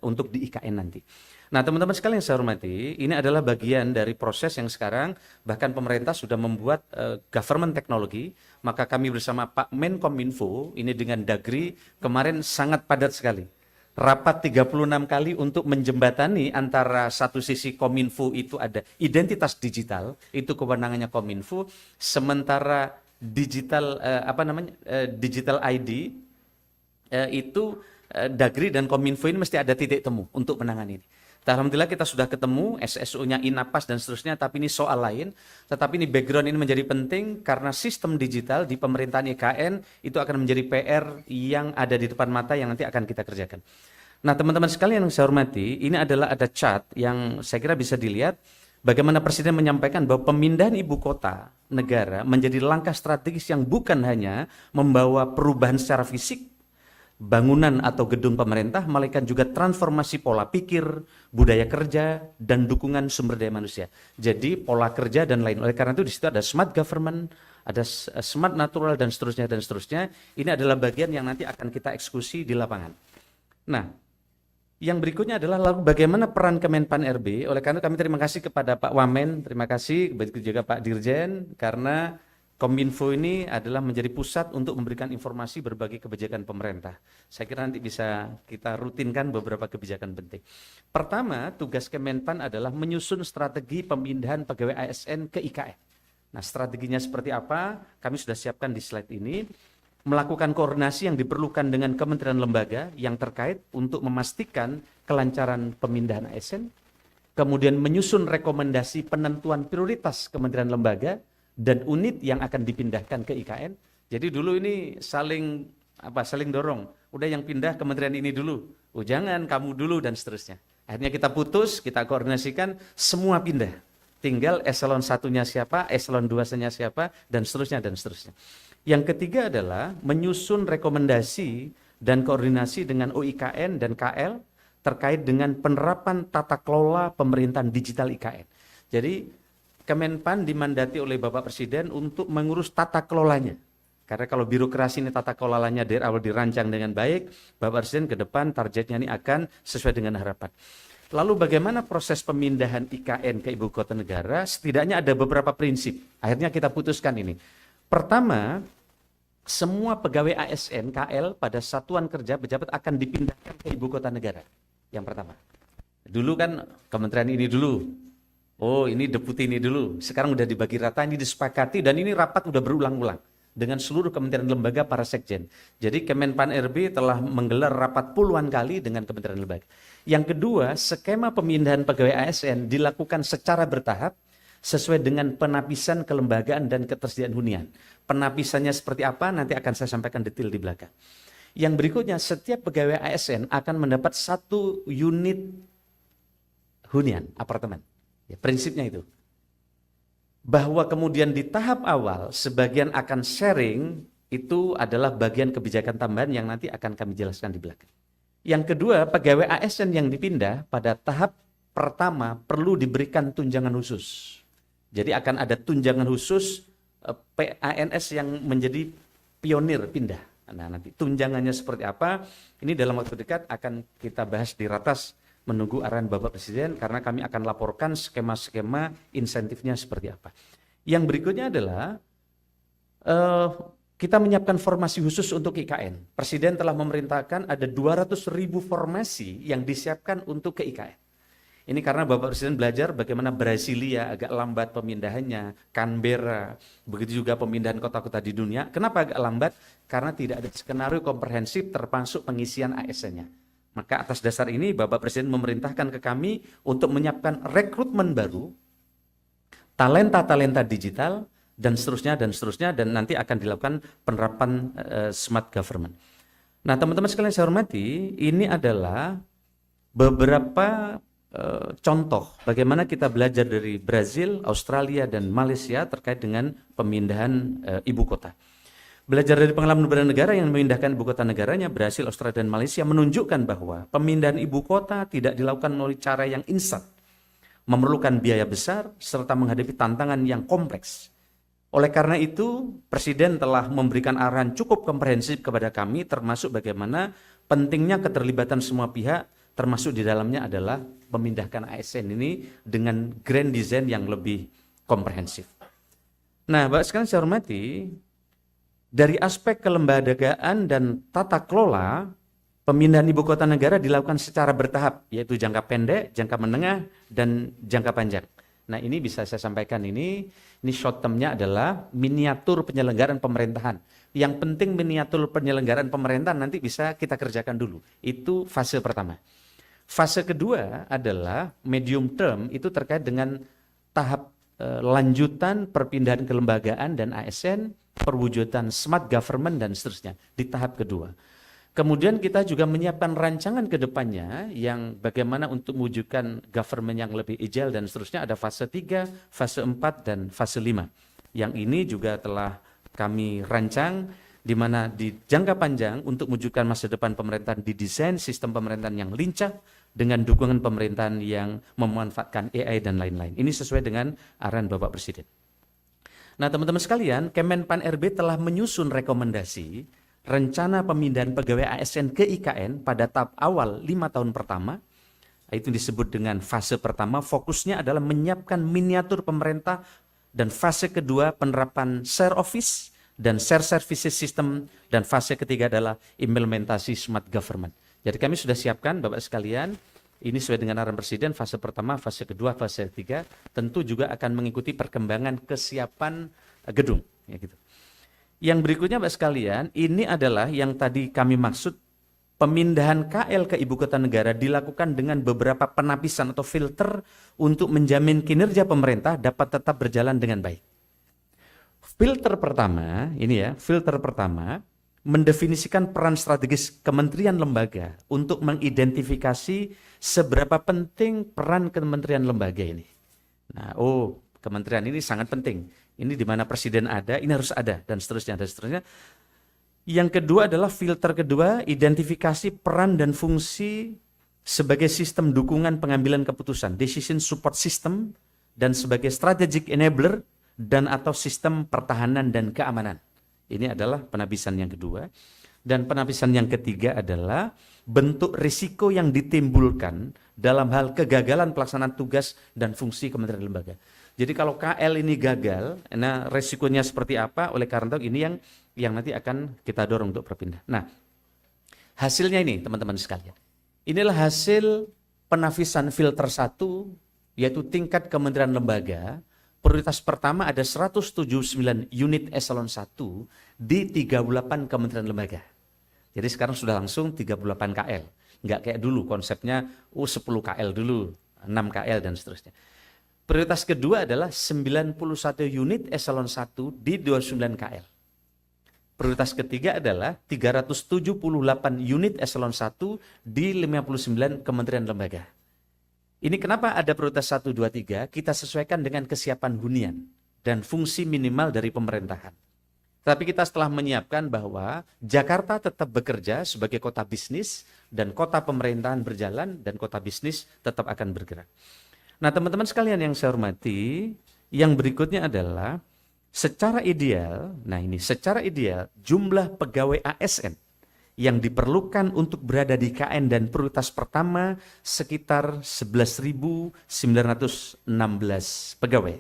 untuk di IKN nanti. Nah, teman-teman sekalian yang saya hormati, ini adalah bagian dari proses yang sekarang bahkan pemerintah sudah membuat government teknologi. Maka kami bersama Pak Menkominfo ini dengan Dagri kemarin sangat padat sekali. Rapat 36 kali untuk menjembatani antara satu sisi Kominfo itu ada identitas digital, itu kewenangannya Kominfo, sementara digital digital ID itu Dagri dan Kominfo ini mesti ada titik temu untuk menangani ini. Alhamdulillah kita sudah ketemu SSU-nya Inapas dan seterusnya, tapi ini soal lain. Tetapi ini background ini menjadi penting karena sistem digital di pemerintahan IKN itu akan menjadi PR yang ada di depan mata yang nanti akan kita kerjakan. Nah, teman-teman sekalian yang saya hormati, ini adalah ada chart yang saya kira bisa dilihat bagaimana Presiden menyampaikan bahwa pemindahan ibu kota negara menjadi langkah strategis yang bukan hanya membawa perubahan secara fisik bangunan atau gedung pemerintah, melainkan juga transformasi pola pikir, budaya kerja, dan dukungan sumber daya manusia. Jadi pola kerja dan lain. Oleh karena itu di situ ada smart government, ada smart natural dan seterusnya dan seterusnya. Ini adalah bagian yang nanti akan kita eksekusi di lapangan. Nah, yang berikutnya adalah lalu bagaimana peran Kemenpan RB. Oleh karena itu kami terima kasih kepada Pak Wamen, terima kasih, begitu juga Pak Dirjen, karena Kominfo ini adalah menjadi pusat untuk memberikan informasi berbagai kebijakan pemerintah. Saya kira nanti bisa kita rutinkan beberapa kebijakan penting. Pertama, tugas Kemenpan adalah menyusun strategi pemindahan pegawai ASN ke IKN. Nah, strateginya seperti apa? Kami sudah siapkan di slide ini. Melakukan koordinasi yang diperlukan dengan kementerian lembaga yang terkait untuk memastikan kelancaran pemindahan ASN. Kemudian menyusun rekomendasi penentuan prioritas kementerian lembaga dan unit yang akan dipindahkan ke IKN. Jadi dulu ini saling dorong. Udah yang pindah kementerian ini dulu. Oh jangan, kamu dulu dan seterusnya. Akhirnya kita putus, kita koordinasikan, semua pindah. Tinggal eselon 1-nya siapa, eselon 2-nya siapa, dan seterusnya dan seterusnya. Yang ketiga adalah menyusun rekomendasi dan koordinasi dengan OIKN dan KL terkait dengan penerapan tata kelola pemerintahan digital IKN. Jadi Kemenpan dimandati oleh Bapak Presiden untuk mengurus tata kelolanya. Karena kalau birokrasi ini tata kelolanya dari awal dirancang dengan baik, Bapak Presiden ke depan targetnya ini akan sesuai dengan harapan. Lalu bagaimana proses pemindahan IKN ke ibu kota negara? Setidaknya ada beberapa prinsip. Akhirnya kita putuskan ini. Pertama, semua pegawai ASN KL pada satuan kerja pejabat akan dipindahkan ke ibu kota negara. Yang pertama. Dulu kan kementerian ini dulu. Oh ini deputi ini dulu, sekarang udah dibagi rata, ini disepakati dan ini rapat udah berulang-ulang dengan seluruh kementerian lembaga para sekjen. Jadi Kemenpan RB telah menggelar rapat puluhan kali dengan kementerian lembaga. Yang kedua, skema pemindahan pegawai ASN dilakukan secara bertahap sesuai dengan penapisan kelembagaan dan ketersediaan hunian. Penapisannya seperti apa nanti akan saya sampaikan detail di belakang. Yang berikutnya, setiap pegawai ASN akan mendapat satu unit hunian, apartemen. Ya, prinsipnya itu. Bahwa kemudian di tahap awal sebagian akan sharing itu adalah bagian kebijakan tambahan yang nanti akan kami jelaskan di belakang. Yang kedua, pegawai ASN yang dipindah pada tahap pertama perlu diberikan tunjangan khusus. Jadi akan ada tunjangan khusus PANS yang menjadi pionir pindah. Nah, nanti tunjangannya seperti apa? Ini dalam waktu dekat akan kita bahas di ratas menunggu arahan Bapak Presiden karena kami akan laporkan skema-skema insentifnya seperti apa. Yang berikutnya adalah kita menyiapkan formasi khusus untuk IKN. Presiden telah memerintahkan ada 200.000 formasi yang disiapkan untuk ke IKN. Ini karena Bapak Presiden belajar bagaimana Brasilia agak lambat pemindahannya, Canberra, begitu juga pemindahan kota-kota di dunia. Kenapa agak lambat? Karena tidak ada skenario komprehensif termasuk pengisian ASN-nya. Maka atas dasar ini Bapak Presiden memerintahkan ke kami untuk menyiapkan rekrutmen baru, talenta-talenta digital, dan seterusnya, dan nanti akan dilakukan penerapan smart government. Nah teman-teman sekalian saya hormati, ini adalah beberapa contoh bagaimana kita belajar dari Brazil, Australia, dan Malaysia terkait dengan pemindahan ibu kota. Belajar dari pengalaman beberapa negara yang memindahkan ibu kota negaranya, Brasil, Australia, dan Malaysia menunjukkan bahwa pemindahan ibu kota tidak dilakukan melalui cara yang instan, memerlukan biaya besar, serta menghadapi tantangan yang kompleks. Oleh karena itu, Presiden telah memberikan arahan cukup komprehensif kepada kami, termasuk bagaimana pentingnya keterlibatan semua pihak termasuk di dalamnya adalah memindahkan ASN ini dengan grand design yang lebih komprehensif. Nah, Bapak sekalian saya hormati, dari aspek kelembagaan dan tata kelola, pemindahan ibu kota negara dilakukan secara bertahap, yaitu jangka pendek, jangka menengah, dan jangka panjang. Nah, ini bisa saya sampaikan ini short term-nya adalah miniatur penyelenggaraan pemerintahan. Yang penting miniatur penyelenggaraan pemerintahan nanti bisa kita kerjakan dulu. Itu fase pertama. Fase kedua adalah medium term, itu terkait dengan tahap lanjutan perpindahan kelembagaan dan ASN, perwujudan smart government dan seterusnya di tahap kedua. Kemudian kita juga menyiapkan rancangan ke depannya yang bagaimana untuk mewujudkan government yang lebih agile dan seterusnya. Ada fase 3, fase 4, dan fase 5. Yang ini juga telah kami rancang di mana di jangka panjang untuk mewujudkan masa depan pemerintahan didesain sistem pemerintahan yang lincah dengan dukungan pemerintahan yang memanfaatkan AI dan lain-lain. Ini sesuai dengan arahan Bapak Presiden. Nah, teman-teman sekalian, Kemenpan RB telah menyusun rekomendasi rencana pemindahan pegawai ASN ke IKN pada tahap awal 5 tahun pertama. Itu disebut dengan fase pertama, fokusnya adalah menyiapkan miniatur pemerintah, dan fase kedua penerapan share office dan share services system, dan fase ketiga adalah implementasi smart government. Jadi kami sudah siapkan Bapak sekalian, ini sesuai dengan arahan Presiden, fase pertama, fase kedua, fase ketiga, tentu juga akan mengikuti perkembangan kesiapan gedung. Ya gitu. Yang berikutnya Bapak sekalian, ini adalah yang tadi kami maksud, pemindahan KL ke ibu kota negara dilakukan dengan beberapa penapisan atau filter untuk menjamin kinerja pemerintah dapat tetap berjalan dengan baik. Filter pertama, ini ya, filter pertama, mendefinisikan peran strategis kementerian lembaga untuk mengidentifikasi seberapa penting peran kementerian lembaga ini. Nah, kementerian ini sangat penting. Ini di mana presiden ada, ini harus ada, dan seterusnya, dan seterusnya. Yang kedua adalah filter kedua, identifikasi peran dan fungsi sebagai sistem dukungan pengambilan keputusan, decision support system, dan sebagai strategic enabler dan atau sistem pertahanan dan keamanan. Ini adalah penapisan yang kedua. Dan penapisan yang ketiga adalah bentuk risiko yang ditimbulkan dalam hal kegagalan pelaksanaan tugas dan fungsi kementerian lembaga. Jadi kalau KL ini gagal, nah risikonya seperti apa? Oleh karena itu ini yang nanti akan kita dorong untuk berpindah. Nah, hasilnya ini teman-teman sekalian. Inilah hasil penapisan filter 1, yaitu tingkat kementerian lembaga. Prioritas pertama ada 179 unit eselon 1 di 38 kementerian lembaga. Jadi sekarang sudah langsung 38 KL. Enggak kayak dulu konsepnya 10 KL dulu, 6 KL dan seterusnya. Prioritas kedua adalah 91 unit eselon 1 di 29 KL. Prioritas ketiga adalah 378 unit eselon 1 di 59 kementerian lembaga. Ini kenapa ada prioritas 1, 2, 3, kita sesuaikan dengan kesiapan hunian dan fungsi minimal dari pemerintahan. Tapi kita setelah menyiapkan bahwa Jakarta tetap bekerja sebagai kota bisnis dan kota pemerintahan berjalan dan kota bisnis tetap akan bergerak. Nah teman-teman sekalian yang saya hormati, yang berikutnya adalah secara ideal, secara ideal jumlah pegawai ASN yang diperlukan untuk berada di KN dan prioritas pertama sekitar 11.916 pegawai.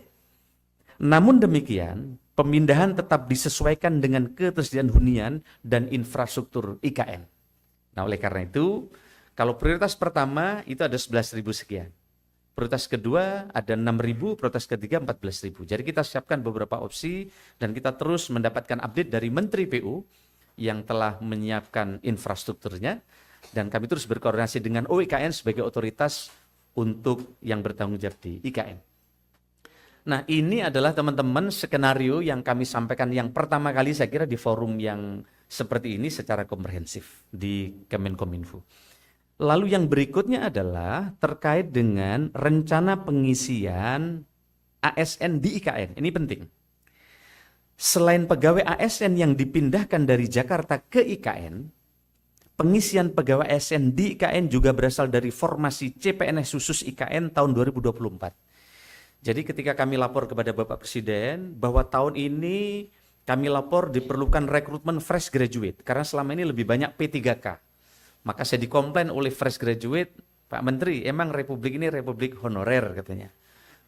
Namun demikian, pemindahan tetap disesuaikan dengan ketersediaan hunian dan infrastruktur IKN. Nah, oleh karena itu, kalau prioritas pertama itu ada 11.000 sekian. Prioritas kedua ada 6.000, prioritas ketiga 14.000. Jadi kita siapkan beberapa opsi dan kita terus mendapatkan update dari Menteri PU yang telah menyiapkan infrastrukturnya, dan kami terus berkoordinasi dengan OIKN sebagai otoritas untuk yang bertanggung jawab di IKN. Nah ini adalah teman-teman skenario yang kami sampaikan yang pertama kali saya kira di forum yang seperti ini secara komprehensif di Kemenkominfo. Lalu yang berikutnya adalah terkait dengan rencana pengisian ASN di IKN, ini penting. Selain pegawai ASN yang dipindahkan dari Jakarta ke IKN, pengisian pegawai ASN di IKN juga berasal dari formasi CPNS khusus IKN tahun 2024. Jadi ketika kami lapor kepada Bapak Presiden bahwa tahun ini kami lapor diperlukan rekrutmen fresh graduate, karena selama ini lebih banyak P3K. Maka saya dikomplain oleh fresh graduate, Pak Menteri, emang republik ini republik honorer katanya.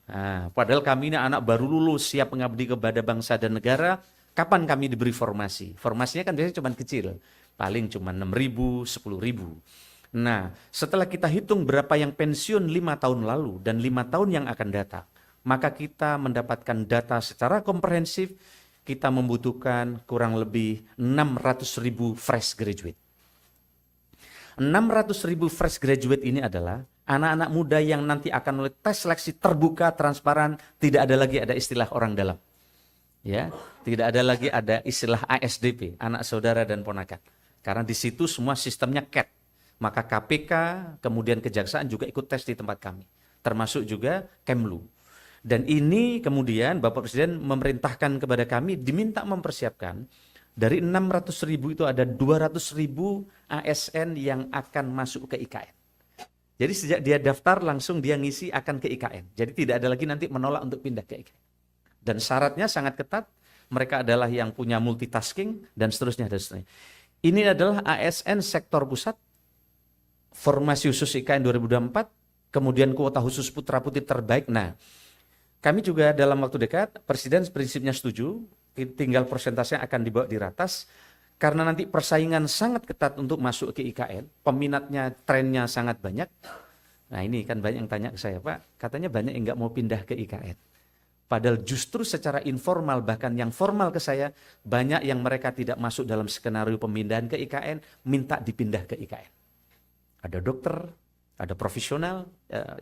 Nah, padahal kami ini anak baru lulus, siap mengabdi kepada bangsa dan negara. Kapan kami diberi formasi? Formasinya kan biasanya cuma kecil, paling cuma 6.000, 10.000. Nah, setelah kita hitung berapa yang pensiun 5 tahun lalu dan 5 tahun yang akan datang, maka kita mendapatkan data secara komprehensif, kita membutuhkan kurang lebih 600.000 fresh graduate. 600.000 fresh graduate ini adalah anak-anak muda yang nanti akan oleh tes seleksi terbuka, transparan, tidak ada lagi ada istilah orang dalam. Ya, tidak ada lagi ada istilah ASDP, anak saudara dan ponakan. Karena di situ semua sistemnya CAT. Maka KPK, kemudian Kejaksaan juga ikut tes di tempat kami. Termasuk juga Kemlu. Dan ini kemudian Bapak Presiden memerintahkan kepada kami diminta mempersiapkan dari 600.000 itu ada 200.000 ASN yang akan masuk ke IKN. Jadi sejak dia daftar langsung dia ngisi akan ke IKN. Jadi tidak ada lagi nanti menolak untuk pindah ke IKN. Dan syaratnya sangat ketat, mereka adalah yang punya multitasking dan seterusnya dan seterusnya. Ini adalah ASN sektor pusat, formasi khusus IKN 2024, kemudian kuota khusus putra-putri terbaik. Nah, kami juga dalam waktu dekat, Presiden prinsipnya setuju, tinggal persentasenya akan dibawa di ratas, karena nanti persaingan sangat ketat untuk masuk ke IKN, peminatnya, trennya sangat banyak. Nah ini kan banyak yang tanya ke saya, Pak, katanya banyak yang nggak mau pindah ke IKN. Padahal justru secara informal, bahkan yang formal ke saya, banyak yang mereka tidak masuk dalam skenario pemindahan ke IKN, minta dipindah ke IKN. Ada dokter, ada profesional,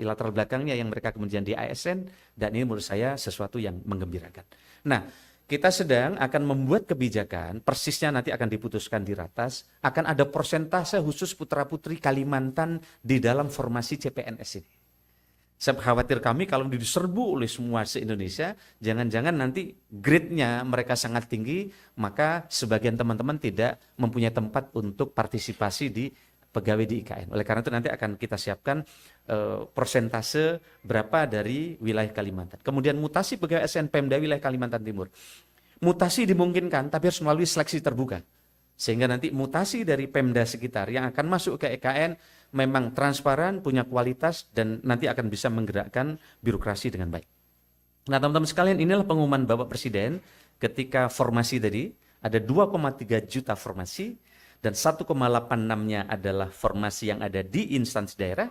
latar belakangnya yang mereka kemudian di ASN, dan ini menurut saya sesuatu yang menggembirakan. Nah, kita sedang akan membuat kebijakan, persisnya nanti akan diputuskan di ratas, akan ada persentase khusus putra-putri Kalimantan di dalam formasi CPNS ini. Saya khawatir kami kalau diserbu oleh semua se-Indonesia, jangan-jangan nanti grade-nya mereka sangat tinggi, maka sebagian teman-teman tidak mempunyai tempat untuk partisipasi di pegawai di IKN. Oleh karena itu nanti akan kita siapkan persentase berapa dari wilayah Kalimantan. Kemudian mutasi pegawai ASN Pemda wilayah Kalimantan Timur. Mutasi dimungkinkan, tapi harus melalui seleksi terbuka. Sehingga nanti mutasi dari Pemda sekitar yang akan masuk ke IKN memang transparan, punya kualitas, dan nanti akan bisa menggerakkan birokrasi dengan baik. Nah teman-teman sekalian, inilah pengumuman Bapak Presiden ketika formasi tadi, ada 2,3 juta formasi, dan 1,86-nya adalah formasi yang ada di instansi daerah,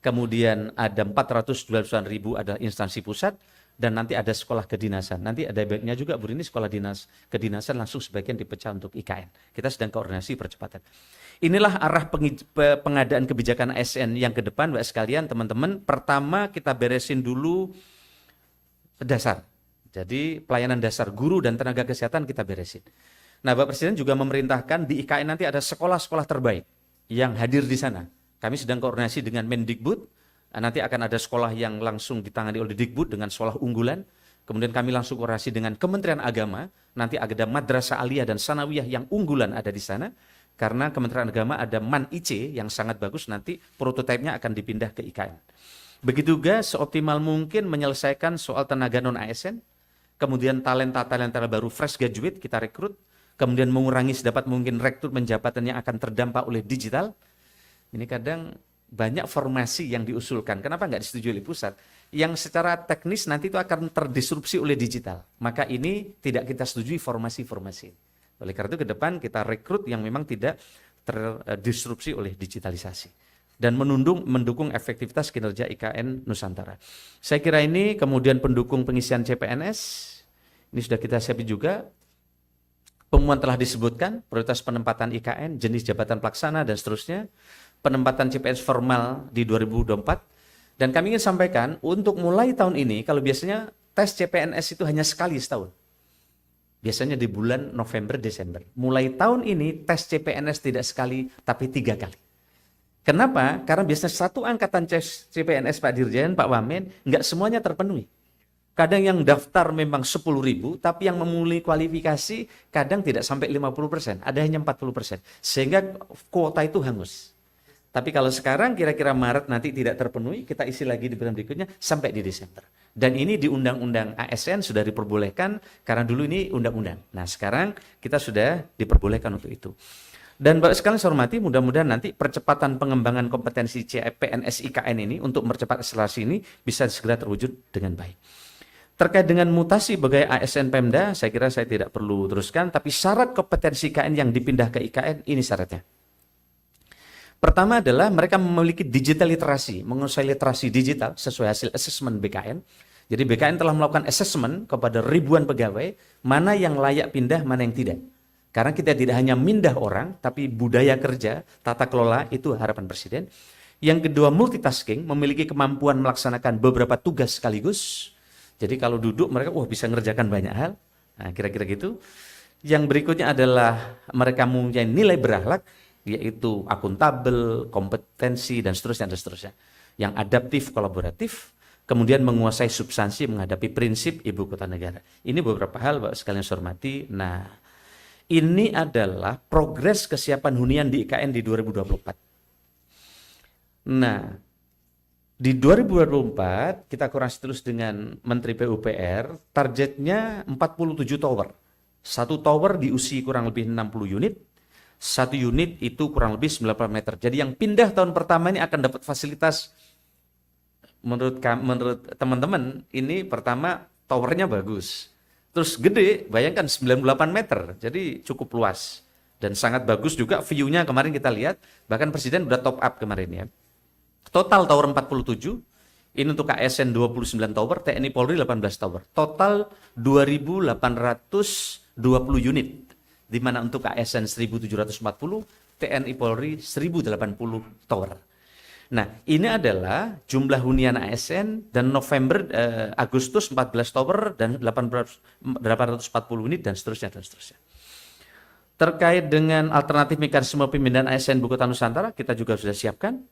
kemudian ada 429.000 adalah instansi pusat, dan nanti ada sekolah kedinasan. Nanti ada baiknya juga, Bu, ini sekolah kedinasan langsung sebagian dipecah untuk IKN. Kita sedang koordinasi percepatan. Inilah arah pengadaan kebijakan ASN yang ke depan, Mbak sekalian, teman-teman. Pertama kita beresin dulu dasar. Jadi pelayanan dasar guru dan tenaga kesehatan kita beresin. Nah, Bapak Presiden juga memerintahkan di IKN nanti ada sekolah-sekolah terbaik yang hadir di sana. Kami sedang koordinasi dengan Mendikbud. Nanti akan ada sekolah yang langsung ditangani oleh Dikbud dengan sekolah unggulan. Kemudian kami langsung koordinasi dengan Kementerian Agama. Nanti ada madrasah aliyah dan sanawiyah yang unggulan ada di sana. Karena Kementerian Agama ada MAN IC yang sangat bagus, nanti prototipenya akan dipindah ke IKN. Begitu juga seoptimal mungkin menyelesaikan soal tenaga non-ASN, kemudian talenta-talenta baru fresh graduate kita rekrut, kemudian mengurangi sedapat mungkin rekrutmen jabatan yang akan terdampak oleh digital. Ini kadang banyak formasi yang diusulkan, kenapa nggak disetujui oleh pusat? Yang secara teknis nanti itu akan terdisrupsi oleh digital. Maka ini tidak kita setujui formasi-formasi. Oleh karena itu ke depan kita rekrut yang memang tidak terdisrupsi oleh digitalisasi dan mendukung efektivitas kinerja IKN Nusantara. Saya kira ini kemudian pendukung pengisian CPNS, ini sudah kita siapin juga. Pengumuman telah disebutkan, prioritas penempatan IKN, jenis jabatan pelaksana dan seterusnya, penempatan CPNS formal di 2024. Dan kami ingin sampaikan untuk mulai tahun ini, kalau biasanya tes CPNS itu hanya sekali setahun. Biasanya di bulan November, Desember. Mulai tahun ini tes CPNS tidak sekali, tapi 3 kali. Kenapa? Karena biasanya satu angkatan CPNS Pak Dirjen, Pak Wamen, nggak semuanya terpenuhi. Kadang yang daftar memang 10.000, tapi yang memulai kualifikasi kadang tidak sampai 50%, ada hanya 40%. Sehingga kuota itu hangus. Tapi kalau sekarang kira-kira Maret nanti tidak terpenuhi, kita isi lagi di bulan berikutnya sampai di Desember. Dan ini di Undang-Undang ASN sudah diperbolehkan, karena dulu ini undang-undang. Nah sekarang kita sudah diperbolehkan untuk itu. Dan Bapak sekalian saya hormati, mudah-mudahan nanti percepatan pengembangan kompetensi CPNS IKN ini untuk mempercepat akselerasi ini bisa segera terwujud dengan baik. Terkait dengan mutasi sebagai ASN Pemda, saya kira saya tidak perlu teruskan, tapi syarat kompetensi IKN yang dipindah ke IKN, ini syaratnya. Pertama adalah mereka memiliki digital literasi, menguasai literasi digital sesuai hasil asesmen BKN. Jadi BKN telah melakukan asesmen kepada ribuan pegawai, mana yang layak pindah, mana yang tidak. Karena kita tidak hanya mindah orang, tapi budaya kerja, tata kelola, itu harapan Presiden. Yang kedua, multitasking, memiliki kemampuan melaksanakan beberapa tugas sekaligus. Jadi kalau duduk mereka bisa mengerjakan banyak hal. Nah, kira-kira gitu. Yang berikutnya adalah mereka mempunyai nilai berakhlak, yaitu akuntabel, kompetensi, dan seterusnya, dan seterusnya. Yang adaptif, kolaboratif, kemudian menguasai substansi menghadapi prinsip ibu kota negara. Ini beberapa hal, Bapak sekalian saya hormati. Nah, ini adalah progres kesiapan hunian di IKN di 2024. Nah, di 2024 kita koordinasi terus dengan Menteri PUPR, targetnya 47 tower. Satu tower diusi kurang lebih 60 unit, satu unit itu kurang lebih 90 meter. Jadi yang pindah tahun pertama ini akan dapat fasilitas, menurut teman-teman, ini pertama towernya bagus. Terus gede, bayangkan 98 meter, jadi cukup luas. Dan sangat bagus juga view-nya kemarin kita lihat, bahkan Presiden udah top up kemarin ya. Total tower 47, ini untuk KSN 29 tower, TNI Polri 18 tower. Total 2.820 unit, di mana untuk KSN 1.740, TNI Polri 1.080 tower. Nah, ini adalah jumlah hunian ASN dan Agustus 14 tower dan 840 unit dan seterusnya dan seterusnya. Terkait dengan alternatif mekanisme pemindahan ASN Ibu Kota Nusantara, kita juga sudah siapkan.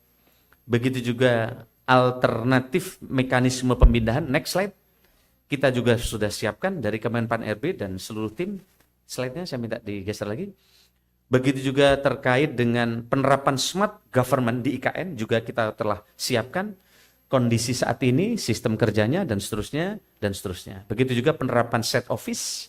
Begitu juga alternatif mekanisme pemindahan, next slide, kita juga sudah siapkan dari Kemenpan RB dan seluruh tim. Slide-nya saya minta digeser lagi. Begitu juga terkait dengan penerapan smart government di IKN juga kita telah siapkan kondisi saat ini, sistem kerjanya, dan seterusnya, dan seterusnya. Begitu juga penerapan set office,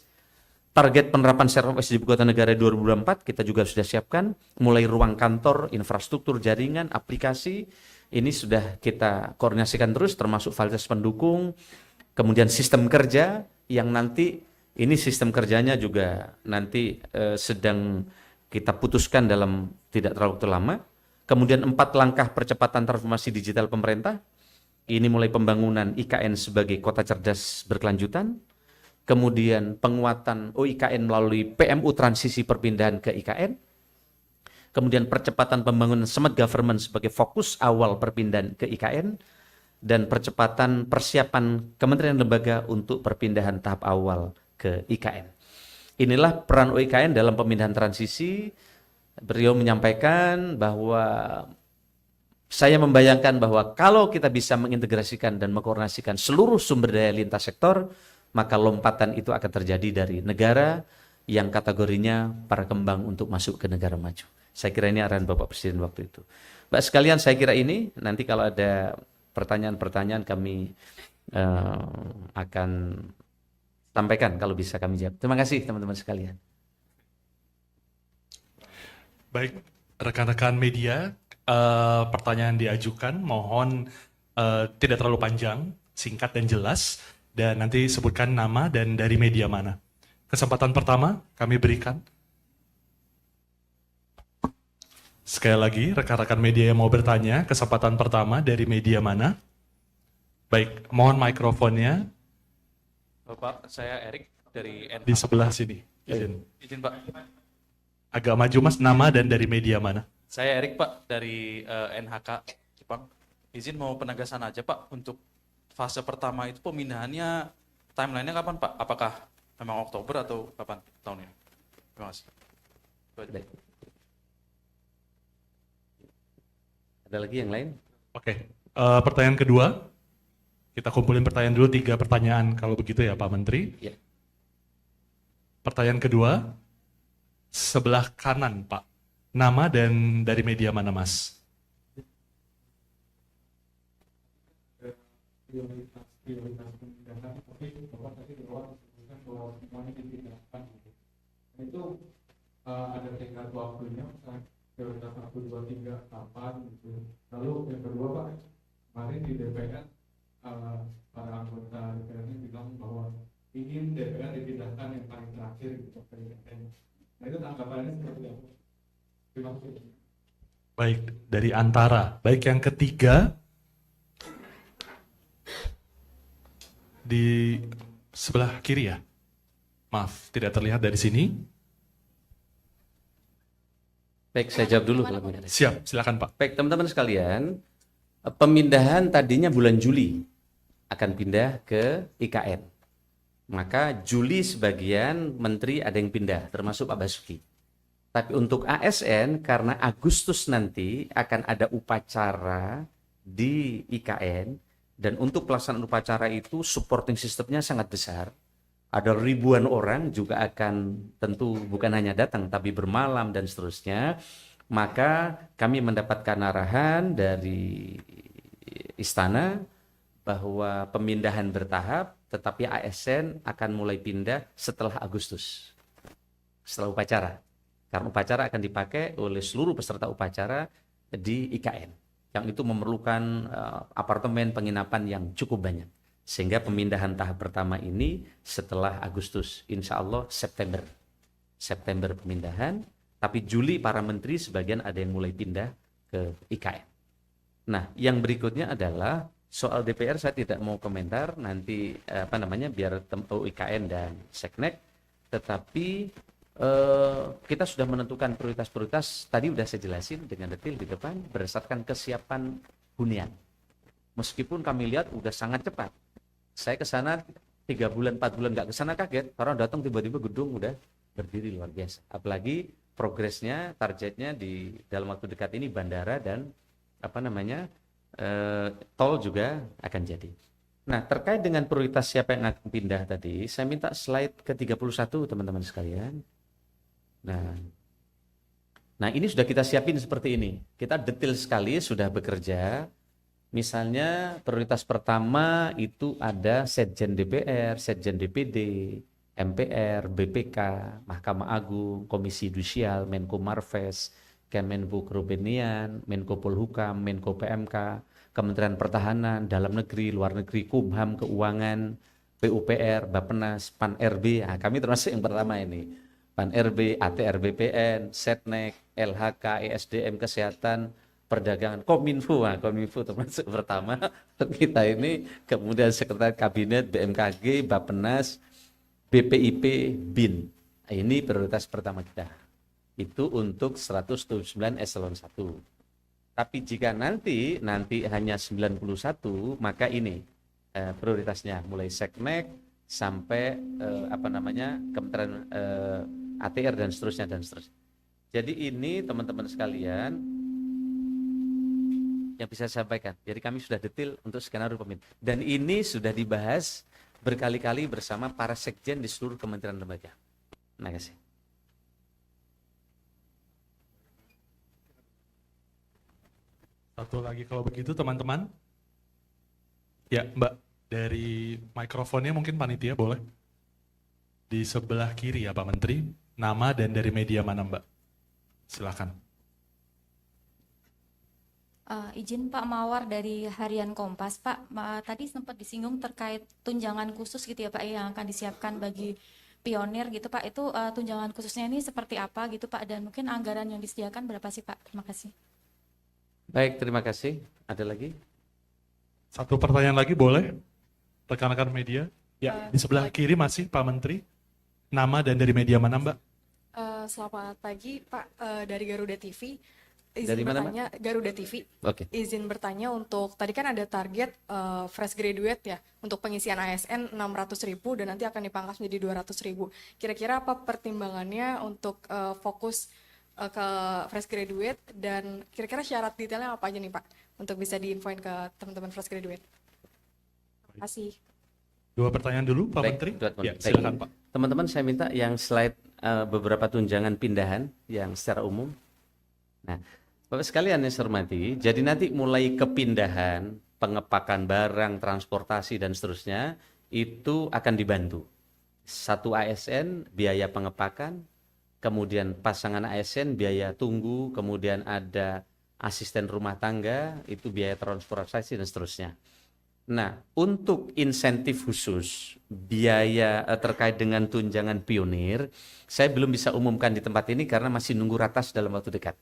target penerapan set office di Ibu Kota Negara 2024 kita juga sudah siapkan, mulai ruang kantor, infrastruktur, jaringan, aplikasi, ini sudah kita koordinasikan terus, termasuk fasilitas pendukung, kemudian sistem kerja, yang nanti, ini sistem kerjanya juga nanti sedang kita putuskan dalam tidak terlalu lama. Kemudian 4 langkah percepatan transformasi digital pemerintah. Ini mulai pembangunan IKN sebagai kota cerdas berkelanjutan. Kemudian penguatan OIKN melalui PMU transisi perpindahan ke IKN. Kemudian percepatan pembangunan smart government sebagai fokus awal perpindahan ke IKN. Dan percepatan persiapan kementerian lembaga untuk perpindahan tahap awal ke IKN. Inilah peran OIKN dalam pemindahan transisi. Beliau menyampaikan bahwa saya membayangkan bahwa kalau kita bisa mengintegrasikan dan mengkoordinasikan seluruh sumber daya lintas sektor, maka lompatan itu akan terjadi dari negara yang kategorinya para kembang untuk masuk ke negara maju. Saya kira ini arahan Bapak Presiden waktu itu. Mbak sekalian, saya kira ini nanti kalau ada pertanyaan-pertanyaan kami akan sampaikan kalau bisa kami jawab. Terima kasih teman-teman sekalian. Baik, rekan-rekan media, pertanyaan diajukan, mohon tidak terlalu panjang, singkat dan jelas, dan nanti sebutkan nama dan dari media mana. Kesempatan pertama kami berikan. Sekali lagi, rekan-rekan media yang mau bertanya, kesempatan pertama dari media mana? Baik, mohon mikrofonnya. Bapak, saya Erik dari NHK. Di sebelah sini. Izin Pak. Agak maju Mas, nama dan dari media mana? Saya Erik Pak dari NHK Jepang. Izin mau penegasan aja Pak, untuk fase pertama itu pemindahannya timeline-nya kapan Pak? Apakah memang Oktober atau kapan tahun ini? Terima kasih. Baik. Ada lagi yang lain? Oke, pertanyaan kedua. Kita kumpulin pertanyaan dulu, 3 pertanyaan kalau begitu ya Pak Menteri. Ya. Pertanyaan kedua, sebelah kanan Pak. Nama dan dari media mana Mas? ada tingkat waktunya, misalnya prioritas 1, 2, 3, kapan gitu. Lalu yang kedua Pak, kemarin di DPR para anggota DPR ini bilang bahwa ingin DPR dipindahkan yang paling terakhir gitu ke DPR. Nah itu tanggapannya seperti apa? Terima kasih. Baik, dari antara. Baik, yang ketiga di sebelah kiri ya. Maaf, tidak terlihat dari sini. Baik, saya jawab dulu kalau begitu. Siap, silakan Pak. Baik, teman-teman sekalian, pemindahan tadinya bulan Juli akan pindah ke IKN. Maka Juli sebagian menteri ada yang pindah, termasuk Pak Basuki. Tapi untuk ASN, karena Agustus nanti akan ada upacara di IKN, dan untuk pelaksanaan upacara itu supporting sistemnya sangat besar. Ada ribuan orang juga akan tentu bukan hanya datang, tapi bermalam dan seterusnya. Maka kami mendapatkan arahan dari istana bahwa pemindahan bertahap, tetapi ASN akan mulai pindah setelah Agustus, setelah upacara. Karena upacara akan dipakai oleh seluruh peserta upacara di IKN, yang itu memerlukan apartemen penginapan yang cukup banyak. Sehingga pemindahan tahap pertama ini setelah Agustus, insya Allah September pemindahan, tapi Juli para menteri sebagian ada yang mulai pindah ke IKN. Nah, yang berikutnya adalah soal DPR saya tidak mau komentar nanti biar IKN dan Seknek, tetapi kita sudah menentukan prioritas-prioritas, tadi sudah saya jelasin dengan detail di depan, berdasarkan kesiapan hunian. Meskipun kami lihat sudah sangat cepat. Saya ke sana 3 bulan, 4 bulan nggak ke sana kaget, karena datang tiba-tiba gedung udah berdiri luar biasa. Apalagi progresnya, targetnya di dalam waktu dekat ini bandara dan tol juga akan jadi. Nah, terkait dengan prioritas siapa yang akan pindah tadi, saya minta slide ke-31 teman-teman sekalian. Nah, ini sudah kita siapin seperti ini. Kita detail sekali sudah bekerja. Misalnya prioritas pertama itu ada Setjen DPR, Setjen DPD, MPR, BPK, Mahkamah Agung, Komisi Yudisial, Menko Marves, Kemenko Kepribadian, Menko Polhukam, Menko PMK, Kementerian Pertahanan, Dalam Negeri, Luar Negeri, Kumham, Keuangan, PUPR, Bappenas, Pan-RB. Nah, kami termasuk yang pertama ini. Pan-RB, ATR BPN, Setnek, LHK, ESDM, Kesehatan, Perdagangan, Kominfo. Nah, Kominfo termasuk pertama kita ini, kemudian Sekretariat Kabinet, BMKG, Bappenas, BPIP, BIN. Nah, ini prioritas pertama kita. Itu untuk 179 eselon 1. Tapi jika nanti hanya 91, maka ini prioritasnya mulai Seknek sampai Kementerian ATR dan seterusnya. Jadi ini teman-teman sekalian yang bisa saya sampaikan. Jadi kami sudah detail untuk skenario pemindahan. Dan ini sudah dibahas berkali-kali bersama para sekjen di seluruh kementerian lembaga. Terima kasih. Satu lagi kalau begitu teman-teman. Ya Mbak, dari mikrofonnya mungkin panitia boleh. Di sebelah kiri ya Pak Menteri, nama dan dari media mana Mbak? Silakan. Izin Pak Mawar dari Harian Kompas. Pak, tadi sempat disinggung terkait tunjangan khusus gitu ya Pak yang akan disiapkan bagi pionir gitu Pak. Itu tunjangan khususnya ini seperti apa gitu Pak, dan mungkin anggaran yang disediakan berapa sih Pak? Terima kasih. Baik, terima kasih. Ada lagi? Satu pertanyaan lagi boleh? Rekan-rekan media. Ya, di sebelah kiri masih Pak Menteri. Nama dan dari media mana Mbak? Selamat pagi Pak, dari Garuda TV. Dari mana, bertanya, Garuda TV. Oke. Izin bertanya untuk, tadi kan ada target fresh graduate ya, untuk pengisian ASN 600.000 dan nanti akan dipangkas menjadi 200.000. Kira-kira apa pertimbangannya untuk fokus ke fresh graduate, dan kira-kira syarat detailnya apa aja nih Pak, untuk bisa diinfoin ke teman-teman fresh graduate? Terima kasih. Dua pertanyaan dulu Pak Baik, Menteri. Baik. Ya, silakan Pak. Teman-teman saya minta yang slide beberapa tunjangan pindahan yang secara umum. Nah, Bapak sekalian yang saya hormati, jadi nanti mulai kepindahan, pengepakan barang, transportasi dan seterusnya, itu akan dibantu. Satu ASN biaya pengepakan, kemudian pasangan ASN biaya tunggu, kemudian ada asisten rumah tangga, itu biaya transportasi dan seterusnya. Nah, untuk insentif khusus biaya terkait dengan tunjangan pionir, saya belum bisa umumkan di tempat ini karena masih nunggu ratas dalam waktu dekat.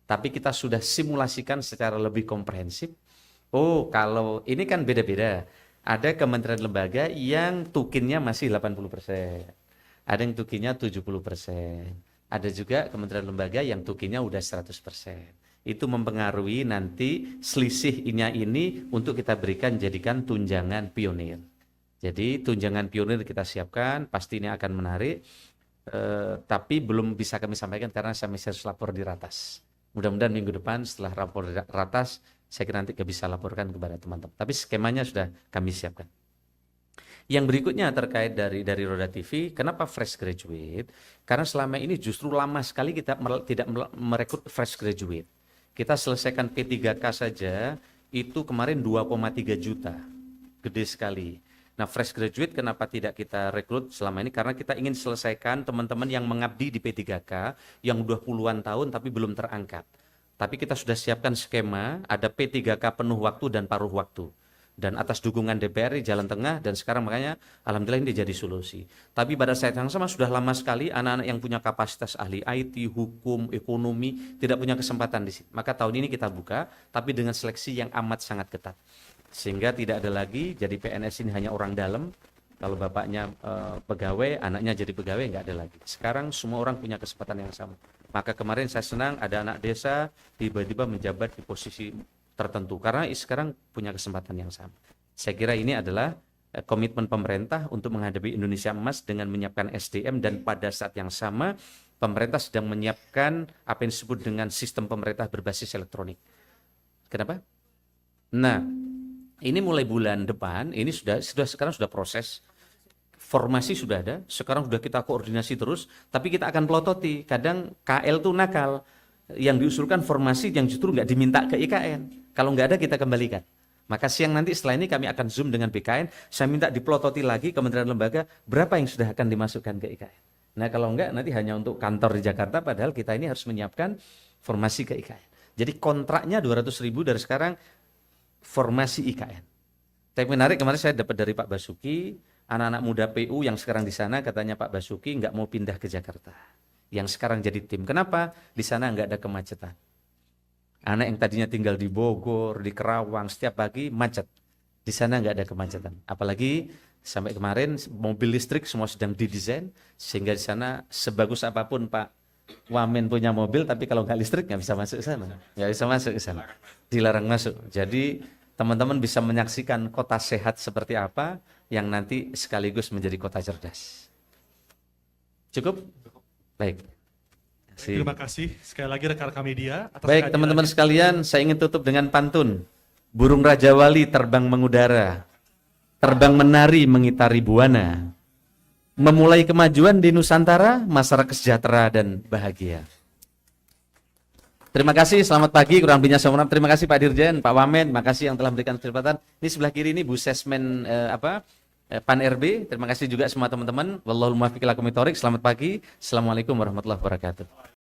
Tapi kita sudah simulasikan secara lebih komprehensif. Oh, kalau ini kan beda-beda. Ada kementerian lembaga yang tukinnya masih 80%. Ada yang tukinnya 70%. Ada juga kementerian lembaga yang tukinnya udah 100%. Itu mempengaruhi nanti selisihnya ini untuk kita jadikan tunjangan pionir. Jadi tunjangan pionir kita siapkan, pasti ini akan menarik, tapi belum bisa kami sampaikan karena saya masih harus lapor di ratas. Mudah-mudahan minggu depan setelah rapor di ratas, saya kira nanti bisa laporkan kepada teman-teman. Tapi skemanya sudah kami siapkan. Yang berikutnya terkait dari Roda TV, kenapa fresh graduate? Karena selama ini justru lama sekali kita tidak merekrut fresh graduate. Kita selesaikan P3K saja, itu kemarin 2,3 juta. Gede sekali. Nah, fresh graduate kenapa tidak kita rekrut selama ini? Karena kita ingin selesaikan teman-teman yang mengabdi di P3K, yang udah puluhan tahun tapi belum terangkat. Tapi kita sudah siapkan skema, ada P3K penuh waktu dan paruh waktu. Dan atas dukungan DPR di jalan tengah, dan sekarang makanya alhamdulillah ini jadi solusi. Tapi pada saat yang sama sudah lama sekali anak-anak yang punya kapasitas ahli IT, hukum, ekonomi tidak punya kesempatan di sini. Maka tahun ini kita buka, tapi dengan seleksi yang amat sangat ketat. Sehingga tidak ada lagi jadi PNS ini hanya orang dalam. Kalau bapaknya pegawai, anaknya jadi pegawai, nggak ada lagi. Sekarang semua orang punya kesempatan yang sama. Maka kemarin saya senang ada anak desa tiba-tiba menjabat di posisi tertentu karena sekarang punya kesempatan yang sama. Saya kira ini adalah komitmen pemerintah untuk menghadapi Indonesia Emas dengan menyiapkan SDM, dan pada saat yang sama pemerintah sedang menyiapkan apa yang disebut dengan sistem pemerintah berbasis elektronik. Kenapa? Nah, ini mulai bulan depan, ini sekarang sudah proses. Formasi sudah ada, sekarang sudah kita koordinasi terus, tapi kita akan pelototi. Kadang KL tuh nakal, yang diusulkan formasi yang justru nggak diminta ke IKN. Kalau nggak ada kita kembalikan. Maka siang nanti setelah ini kami akan zoom dengan BKN, saya minta dipelototi lagi kementerian lembaga berapa yang sudah akan dimasukkan ke IKN. Nah kalau enggak nanti hanya untuk kantor di Jakarta, padahal kita ini harus menyiapkan formasi ke IKN. Jadi kontraknya 200.000 dari sekarang formasi IKN. Tapi menarik, kemarin saya dapat dari Pak Basuki, anak-anak muda PU yang sekarang di sana, katanya Pak Basuki nggak mau pindah ke Jakarta. Yang sekarang jadi tim. Kenapa? Di sana nggak ada kemacetan. Anak yang tadinya tinggal di Bogor, di Kerawang, setiap pagi macet. Di sana nggak ada kemacetan. Apalagi sampai kemarin mobil listrik semua sedang didesain, sehingga di sana sebagus apapun Pak Wamen punya mobil, tapi kalau nggak listrik nggak bisa masuk ke sana. Nggak bisa masuk ke sana. Dilarang masuk. Jadi teman-teman bisa menyaksikan kota sehat seperti apa yang nanti sekaligus menjadi kota cerdas. Cukup? Baik. Terima kasih sekali lagi rekan-rekan media. Baik teman-teman sekalian, saya ingin tutup dengan pantun. Burung Raja Wali terbang mengudara, terbang menari mengitari buana, memulai kemajuan di Nusantara, masyarakat sejahtera dan bahagia. Terima kasih, selamat pagi, kurang lebihnya saya mohon maaf. Terima kasih Pak Dirjen, Pak Wamen, terima kasih yang telah memberikan kesempatan. Ini sebelah kiri ini Bu Sesmen Pan RB, terima kasih juga semua teman-teman. Wallahul muwaffiq ila aqwamit thoriq. Selamat pagi. Assalamualaikum warahmatullahi wabarakatuh.